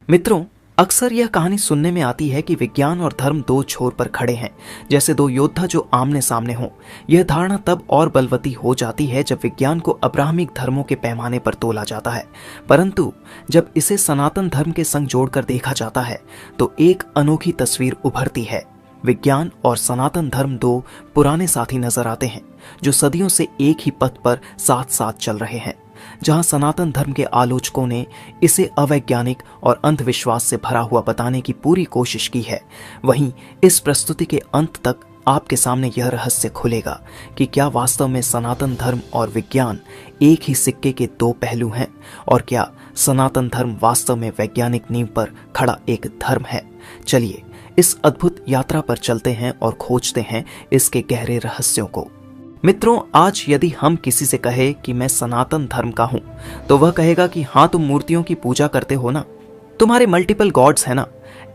मित्रों, अक्सर यह कहानी सुनने में आती है कि विज्ञान और धर्म दो छोर पर खड़े हैं, जैसे दो योद्धा जो आमने सामने हों। यह धारणा तब और बलवती हो जाती है जब विज्ञान को अब्राहमिक धर्मों के पैमाने पर तोला जाता है, परंतु जब इसे सनातन धर्म के संग जोड़कर देखा जाता है तो एक अनोखी तस्वीर उभरती है। विज्ञान और सनातन धर्म दो पुराने साथी नजर आते हैं जो सदियों से एक ही पथ पर साथ साथ चल रहे हैं। जहां सनातन धर्म के आलोचकों ने इसे अवैज्ञानिक और अंधविश्वास से भरा हुआ बताने की पूरी कोशिश की है, वहीं इस प्रस्तुति के अंत तक आपके सामने यह रहस्य खुलेगा कि क्या वास्तव में सनातन धर्म और विज्ञान एक ही सिक्के के दो पहलू हैं, और क्या सनातन धर्म वास्तव में वैज्ञानिक नींव पर खड़ा एक धर्म है। चलिए इस अद्भुत यात्रा पर चलते हैं और खोजते हैं इसके गहरे रहस्यों को। मित्रों, आज यदि हम किसी से कहे कि मैं सनातन धर्म का हूं, तो वह कहेगा कि हाँ, तुम मूर्तियों की पूजा करते हो ना, तुम्हारे मल्टीपल गॉड्स है ना।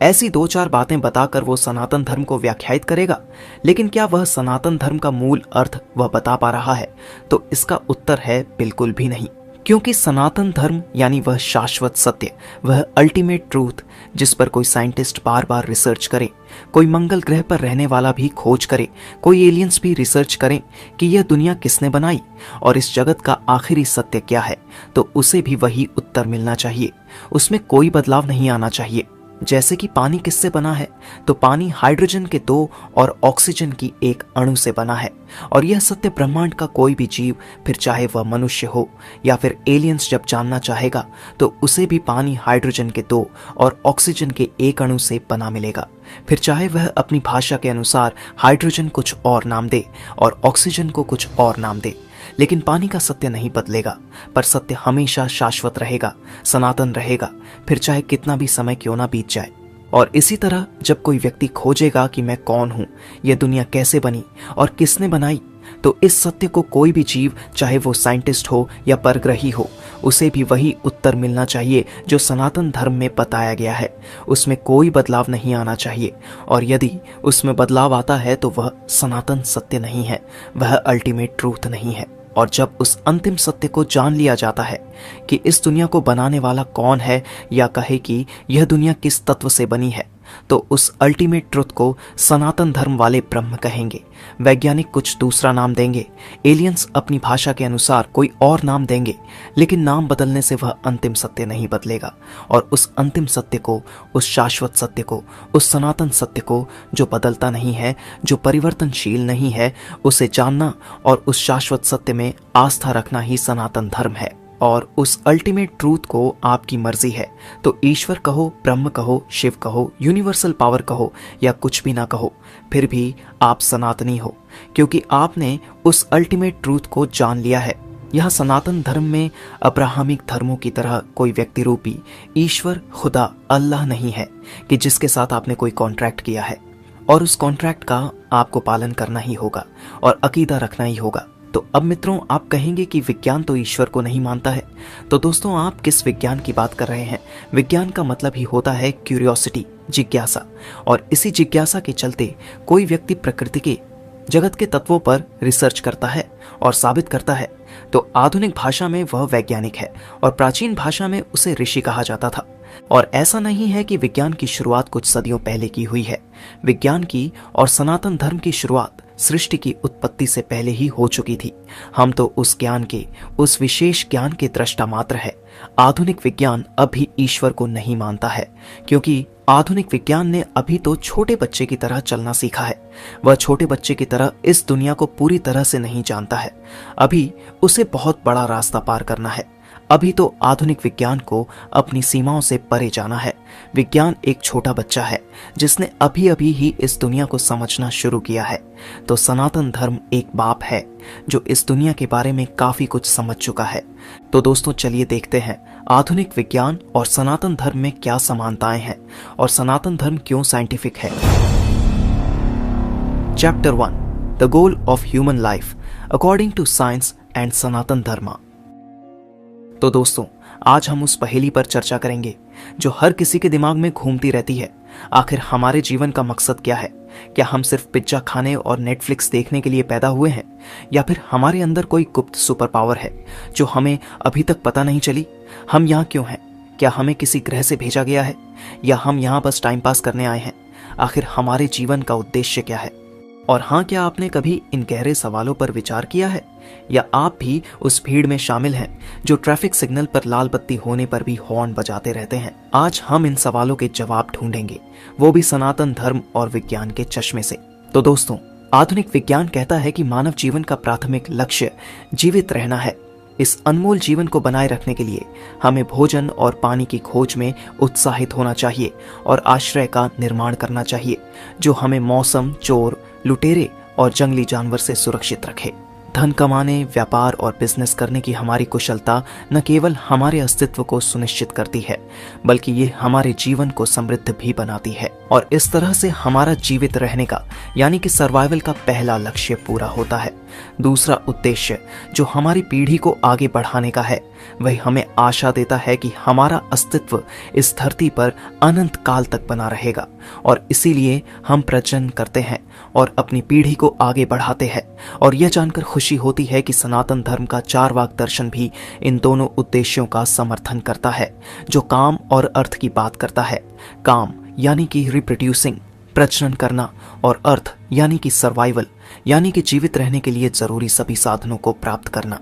ऐसी दो चार बातें बताकर वो सनातन धर्म को व्याख्यायित करेगा। लेकिन क्या वह सनातन धर्म का मूल अर्थ वह बता पा रहा है? तो इसका उत्तर है बिल्कुल भी नहीं। क्योंकि सनातन धर्म यानी वह शाश्वत सत्य, वह अल्टीमेट ट्रूथ, जिस पर कोई साइंटिस्ट बार बार रिसर्च करे, कोई मंगल ग्रह पर रहने वाला भी खोज करे, कोई एलियंस भी रिसर्च करें कि यह दुनिया किसने बनाई और इस जगत का आखिरी सत्य क्या है, तो उसे भी वही उत्तर मिलना चाहिए। उसमें कोई बदलाव नहीं आना चाहिए। जैसे कि पानी किससे बना है, तो पानी हाइड्रोजन के दो और ऑक्सीजन की एक अणु से बना है। और यह सत्य ब्रह्मांड का कोई भी जीव, फिर चाहे वह मनुष्य हो या फिर एलियंस, जब जानना चाहेगा तो उसे भी पानी हाइड्रोजन के दो और ऑक्सीजन के एक अणु से बना मिलेगा। फिर चाहे वह अपनी भाषा के अनुसार हाइड्रोजन कुछ और नाम दे और ऑक्सीजन को कुछ और नाम दे, लेकिन पानी का सत्य नहीं बदलेगा। पर सत्य हमेशा शाश्वत रहेगा, सनातन रहेगा, फिर चाहे कितना भी समय क्यों ना बीत जाए। और इसी तरह जब कोई व्यक्ति खोजेगा कि मैं कौन हूं, यह दुनिया कैसे बनी और किसने बनाई, तो इस सत्य को कोई भी जीव, चाहे वो साइंटिस्ट हो या परग्रही हो, उसे भी वही उत्तर मिलना चाहिए जो सनातन धर्म में बताया गया है। उसमें कोई बदलाव नहीं आना चाहिए, और यदि उसमें बदलाव आता है तो वह सनातन सत्य नहीं है, वह अल्टीमेट ट्रूथ नहीं है। और जब उस अंतिम सत्य को जान लिया जाता है कि इस दुनिया को बनाने वाला कौन है, या कहे कि यह दुनिया किस तत्व से बनी है, तो उस अल्टीमेट ट्रुथ को सनातन धर्म वाले ब्रह्म कहेंगे। वैज्ञानिक कुछ दूसरा नाम देंगे, एलियंस अपनी भाषा के अनुसार कोई और नाम देंगे, लेकिन नाम बदलने से वह अंतिम सत्य नहीं बदलेगा। और उस अंतिम सत्य को, उस शाश्वत सत्य को, उस सनातन सत्य को, जो बदलता नहीं है, जो परिवर्तनशील नहीं है, उसे जानना और उस शाश्वत सत्य में आस्था रखना ही सनातन धर्म है। और उस अल्टीमेट ट्रूथ को आपकी मर्जी है तो ईश्वर कहो, ब्रह्म कहो, शिव कहो, यूनिवर्सल पावर कहो या कुछ भी ना कहो, फिर भी आप सनातनी हो, क्योंकि आपने उस अल्टीमेट ट्रूथ को जान लिया है। यह सनातन धर्म में अब्राहमिक धर्मों की तरह कोई व्यक्ति रूपी ईश्वर, खुदा, अल्लाह नहीं है कि जिसके साथ आपने कोई कॉन्ट्रैक्ट किया है और उस कॉन्ट्रैक्ट का आपको पालन करना ही होगा और अकीदा रखना ही होगा। तो अब मित्रों, आप कहेंगे कि विज्ञान तो ईश्वर को नहीं मानता है। तो दोस्तों, आप किस विज्ञान की बात कर रहे हैं? विज्ञान का मतलब ही होता है क्यूरियोसिटी, जिज्ञासा। और इसी जिज्ञासा के चलते कोई व्यक्ति प्रकृति के, जगत के तत्वों पर रिसर्च करता है और साबित करता है। तो आधुनिक भाषा में वह वैज्ञानिक है और प्राचीन भाषा में उसे ऋषि कहा जाता था। और ऐसा नहीं है कि विज्ञान की शुरुआत कुछ सदियों पहले की हुई है। विज्ञान की और सनातन धर्म की शुरुआत सृष्टि की उत्पत्ति से पहले ही हो चुकी थी। हम तो उस ज्ञान के, उस विशेष ज्ञान के दृष्टा मात्र है। आधुनिक विज्ञान अभी ईश्वर को नहीं मानता है, क्योंकि आधुनिक विज्ञान ने अभी तो छोटे बच्चे की तरह चलना सीखा है। वह छोटे बच्चे की तरह इस दुनिया को पूरी तरह से नहीं जानता है। अभी उसे बहुत बड़ा रास्ता पार करना है। अभी तो आधुनिक विज्ञान को अपनी सीमाओं से परे जाना है। विज्ञान एक छोटा बच्चा है जिसने अभी अभी ही इस दुनिया को समझना शुरू किया है। तो सनातन धर्म एक बाप है जो इस दुनिया के बारे में काफी कुछ समझ चुका है। तो दोस्तों, चलिए देखते हैं आधुनिक विज्ञान और सनातन धर्म में क्या समानताएं हैं और सनातन धर्म क्यों साइंटिफिक है। Chapter 1, the goal of human life according to science and Sanatan Dharma. तो दोस्तों, आज हम उस पहेली पर चर्चा करेंगे जो हर किसी के दिमाग में घूमती रहती है। आखिर हमारे जीवन का मकसद क्या है? क्या हम सिर्फ पिज्जा खाने और नेटफ्लिक्स देखने के लिए पैदा हुए हैं, या फिर हमारे अंदर कोई गुप्त सुपर पावर है जो हमें अभी तक पता नहीं चली? हम यहाँ क्यों हैं? क्या हमें किसी ग्रह से भेजा गया है, या हम यहाँ बस टाइम पास करने आए हैं? आखिर हमारे जीवन का उद्देश्य क्या है? और हाँ, क्या आपने कभी इन गहरे सवालों पर विचार किया है, या आप भी उस भीड़ में शामिल हैं जो ट्रैफिक सिग्नल पर लाल बत्ती होने पर भी हॉर्न बजाते रहते हैं? आज हम इन सवालों के जवाब ढूंढेंगे, वो भी सनातन धर्म और विज्ञान के चश्मे से। तो दोस्तों, आधुनिक विज्ञान कहता है कि मानव जीवन का प्राथमिक लक्ष्य जीवित रहना है। इस अनमोल जीवन को बनाए रखने के लिए हमें भोजन और पानी की खोज में उत्साहित होना चाहिए और आश्रय का निर्माण करना चाहिए जो हमें मौसम, चोर, लुटेरे और जंगली जानवर से सुरक्षित रखे। धन कमाने, व्यापार और बिजनेस करने की हमारी कुशलता न केवल हमारे अस्तित्व को सुनिश्चित करती है, बल्कि ये हमारे जीवन को समृद्ध भी बनाती है। और इस तरह से हमारा जीवित रहने का यानी कि सर्वाइवल का पहला लक्ष्य पूरा होता है। दूसरा उद्देश्य जो हमारी पीढ़ी को आगे बढ़ाने का है, वह हमें आशा देता है कि हमारा अस्तित्व इस धरती पर अनंत काल तक बना रहेगा, और इसीलिए हम प्रजनन करते हैं और अपनी पीढ़ी को आगे बढ़ाते हैं। और यह जानकर खुशी होती है कि सनातन धर्म का चारवाक दर्शन भी इन दोनों उद्देश्यों का समर्थन करता है, जो काम और अर्थ की बात करता है। काम यानी कि रिप्रोड्यूसिंग, प्रजनन करना, और अर्थ यानी कि सर्वाइवल, यानी कि जीवित रहने के लिए जरूरी सभी साधनों को प्राप्त करना।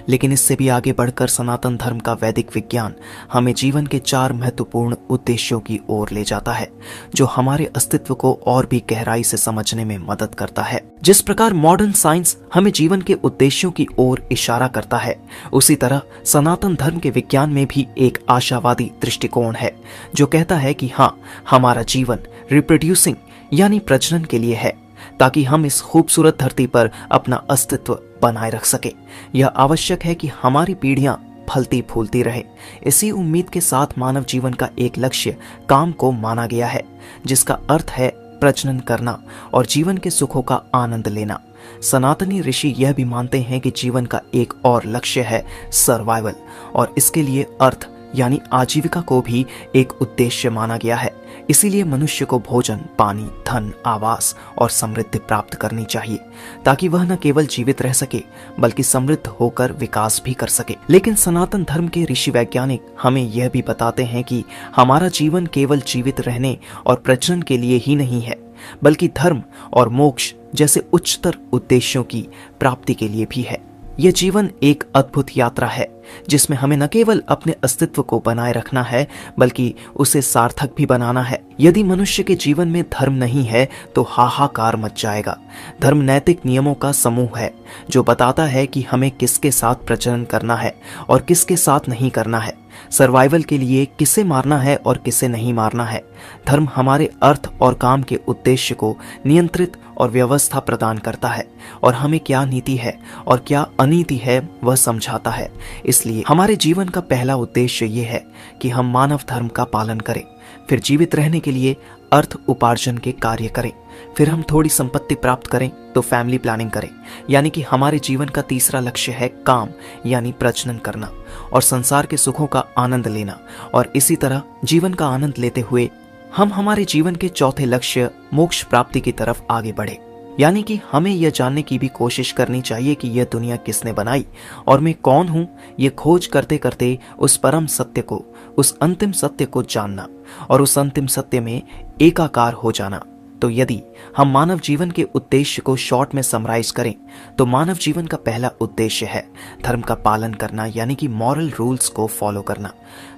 लेकिन इससे भी आगे बढ़कर सनातन धर्म का वैदिक विज्ञान हमें जीवन के 4 महत्वपूर्ण उद्देश्यों की ओर ले जाता है, जो हमारे अस्तित्व को और भी गहराई से समझने में मदद करता है। जिस प्रकार मॉडर्न साइंस हमें जीवन के उद्देश्यों की ओर इशारा करता है, उसी तरह सनातन धर्म के विज्ञान में भी एक आशावादी दृष्टिकोण है, जो कहता है कि हाँ, हमारा जीवन रिप्रोड्यूसिंग यानी प्रजनन के लिए है, ताकि हम इस खूबसूरत धरती पर अपना अस्तित्व बनाए रख सके। यह आवश्यक है कि हमारी पीढ़ियां फलती फूलती रहे। इसी उम्मीद के साथ मानव जीवन का एक लक्ष्य काम को माना गया है, जिसका अर्थ है प्रजनन करना और जीवन के सुखों का आनंद लेना। सनातनी ऋषि यह भी मानते हैं कि जीवन का एक और लक्ष्य है सर्वाइवल, और इसके लिए अर्थ यानी आजीविका को भी एक उद्देश्य माना गया है। इसीलिए मनुष्य को भोजन, पानी, धन, आवास और समृद्धि प्राप्त करनी चाहिए, ताकि वह न केवल जीवित रह सके बल्कि समृद्ध होकर विकास भी कर सके। लेकिन सनातन धर्म के ऋषि वैज्ञानिक हमें यह भी बताते हैं कि हमारा जीवन केवल जीवित रहने और प्रजनन के लिए ही नहीं है, बल्कि धर्म और मोक्ष जैसे उच्चतर उद्देश्यों की प्राप्ति के लिए भी है। यह जीवन एक अद्भुत यात्रा है, जिसमें हमें न केवल अपने अस्तित्व को बनाए रखना है, बल्कि उसे सार्थक भी बनाना है। यदि मनुष्य के जीवन में धर्म नहीं है तो हाहाकार मच जाएगा। धर्म नैतिक नियमों का समूह है, जो बताता है कि हमें किसके साथ प्रजनन करना है और किसके साथ नहीं करना है, सर्वाइवल के लिए किसे मारना है और किसे नहीं मारना है। धर्म हमारे अर्थ और काम के उद्देश्य को नियंत्रित और व्यवस्था प्रदान करता है, और हमें क्या नीति है और क्या अनीति है वह समझाता है। इसलिए हमारे जीवन का पहला उद्देश्य ये है कि हम मानव धर्म का पालन करें, फिर जीवित रहने के लिए अर्थ उपार्जन के कार्य करें, फिर हम थोड़ी संपत्ति प्राप्त करें तो फैमिली प्लानिंग करें, यानी कि हमारे जीवन का तीसरा लक्ष्य है काम यानी प्रजनन करना और संसार के सुखों का आनंद लेना। और इसी तरह जीवन का आनंद लेते हुए हम हमारे जीवन के चौथे लक्ष्य मोक्ष प्राप्ति की तरफ आगे बढ़े, यानी कि हमें यह जानने की भी कोशिश करनी चाहिए कि यह दुनिया किसने बनाई और मैं कौन हूं। ये खोज करते करते उस परम सत्य को, उस अंतिम सत्य को जानना और उस अंतिम सत्य में एकाकार हो जाना। तो यदि हम मानव जीवन के उद्देश्य को शॉर्ट में समराइज करें तो मानव जीवन का पहला उद्देश्य है धर्म का पालन करना, यानी कि मॉरल रूल्स को फॉलो करना।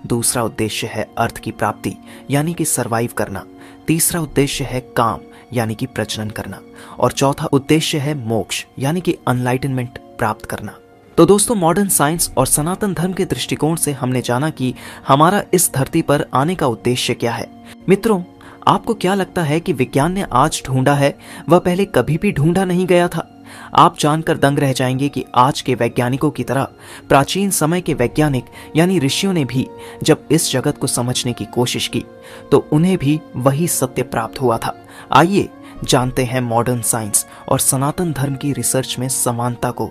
दूसरा उद्देश्य है अर्थ की प्राप्ति यानी कि सरवाइव करना। तीसरा उद्देश्य है काम यानी कि प्रजनन करना, और चौथा उद्देश्य है मोक्ष यानी कि अनलाइटनमेंट प्राप्त करना। तो दोस्तों, मॉडर्न साइंस और सनातन धर्म के दृष्टिकोण से हमने जाना कि हमारा इस धरती पर आने का उद्देश्य क्या है। मित्रों, आपको क्या लगता है कि विज्ञान ने आज ढूंढा है वह पहले कभी भी ढूंढा नहीं गया था? आप जानकर दंग रह जाएंगे कि आज के वैज्ञानिकों की तरह प्राचीन समय के वैज्ञानिक यानी ऋषियों ने भी जब इस जगत को समझने की कोशिश की तो उन्हें भी वही सत्य प्राप्त हुआ था। आइए जानते हैं मॉडर्न साइंस और सनातन धर्म की रिसर्च में समानता को।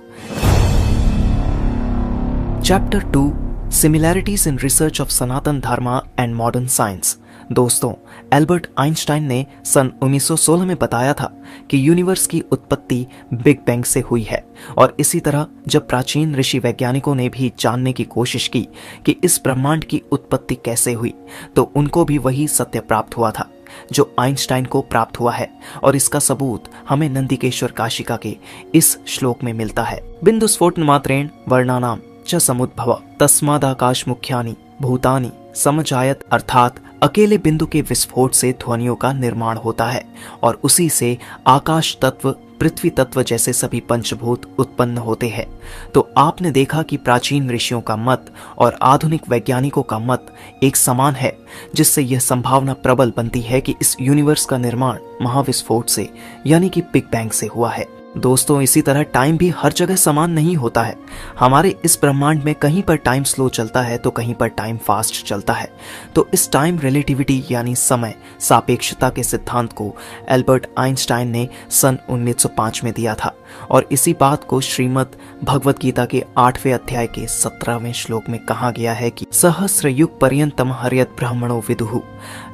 Chapter 2 similarities in research of Sanatan Dharma and modern science. दोस्तों, एल्बर्ट आइंस्टाइन ने सन 1916 में बताया था कि यूनिवर्स की उत्पत्ति बिग बैंग से हुई है। और इसी तरह जब प्राचीन ऋषि वैज्ञानिकों ने भी जानने की कोशिश की कि इस ब्रह्मांड की उत्पत्ति कैसे हुई, तो उनको भी वही सत्य प्राप्त हुआ था जो आइंस्टाइन को प्राप्त हुआ है। और इसका सबूत हमें नंदिकेश्वर काशिका के इस श्लोक में मिलता है। बिंदु स्फोट मात्रेण वर्णानाम च समुद्भव तस्मादाकाश मुख्यानि भूतानि समजायत, अर्थात अकेले बिंदु के विस्फोट से ध्वनियों का निर्माण होता है और उसी से आकाश तत्व, पृथ्वी तत्व जैसे सभी पंचभूत उत्पन्न होते हैं। तो आपने देखा कि प्राचीन ऋषियों का मत और आधुनिक वैज्ञानिकों का मत एक समान है, जिससे यह संभावना प्रबल बनती है कि इस यूनिवर्स का निर्माण महाविस्फोट से यानी कि बिग बैंग से हुआ है। दोस्तों, इसी तरह टाइम भी हर जगह समान नहीं होता है। हमारे इस ब्रह्मांड में कहीं पर टाइम स्लो चलता है तो कहीं पर टाइम फास्ट चलता है। तो इस टाइम रिलेटिविटी यानी समय सापेक्षता के सिद्धांत को एल्बर्ट आइंस्टाइन ने सन 1905 में दिया था और इसी बात को श्रीमद् भगवत गीता के 8वें अध्याय के 17वें श्लोक में कहा गया है कि सहस्र युग पर्यंतम हर्यत ब्रह्मणो विदुः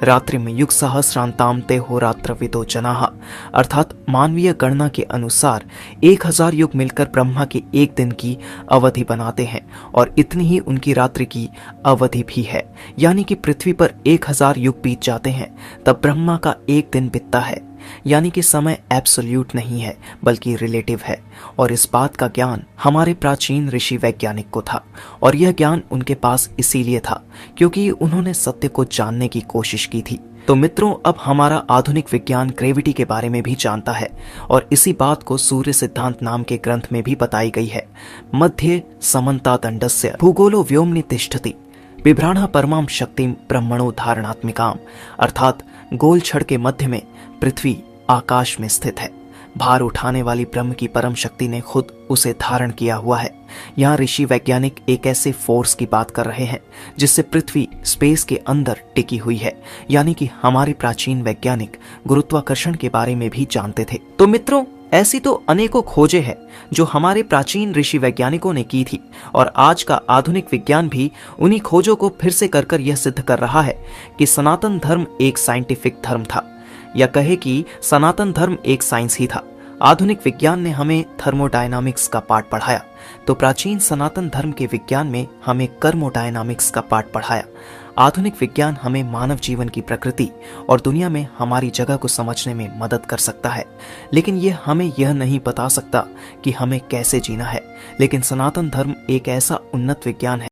रात्रिम युग सहस्रांताम ते होरात्र विदो जनाः, अर्थात मानवीय गणना के अनुसार 1000 युग मिलकर ब्रह्मा के एक दिन की अवधि बनाते हैं और इतनी ही उनकी रात्रि की अवधि भी है। यानी कि पृथ्वी पर 1000 युग बीत जाते हैं तब ब्रह्मा का एक दिन बीतता है। यानी कि समय एब्सोल्यूट नहीं है बल्कि रिलेटिव है। और इस बात का ज्ञान हमारे प्राचीन ऋषि वैज्ञानिक को था और यह ज्ञान उनके पास इसीलिए था क्योंकि उन्होंने सत्य को जानने की कोशिश की थी। तो मित्रों, अब हमारा आधुनिक विज्ञान ग्रेविटी के बारे में भी जानता है और इसी बात को सूर्य सिद्धांत नाम के ग्रंथ में भी बताई गई है। मध्य समन्ता दंडस्य भूगोलो व्योमनि तिष्ठति बिभ्राणः परमाम शक्तिम ब्रह्मणो धारणात्मिकाम, अर्थात गोल छड़ के मध्य में पृथ्वी आकाश में स्थित है। भार उठाने वाली ब्रह्म की परम शक्ति ने खुद उसे धारण किया हुआ है। यहाँ ऋषि वैज्ञानिक एक ऐसे फोर्स की बात कर रहे हैं जिससे पृथ्वी स्पेस के अंदर टिकी हुई है। यानी कि हमारे प्राचीन वैज्ञानिक गुरुत्वाकर्षण के बारे में भी जानते थे। तो मित्रों, ऐसी तो अनेकों खोजें हैं जो हमारे प्राचीन ऋषि वैज्ञानिकों ने की थी और आज का आधुनिक विज्ञान भी उन्हीं खोजों को फिर से कर यह सिद्ध कर रहा है कि सनातन धर्म एक साइंटिफिक धर्म था, या कहे कि सनातन धर्म एक साइंस ही था। आधुनिक विज्ञान ने हमें थर्मोडायनामिक्स का पाठ पढ़ाया तो प्राचीन सनातन धर्म के विज्ञान में हमें कर्मोडायनामिक्स का पाठ पढ़ाया। आधुनिक विज्ञान हमें मानव जीवन की प्रकृति और दुनिया में हमारी जगह को समझने में मदद कर सकता है, लेकिन यह हमें यह नहीं बता सकता कि हमें कैसे जीना है। लेकिन सनातन धर्म एक ऐसा उन्नत विज्ञान है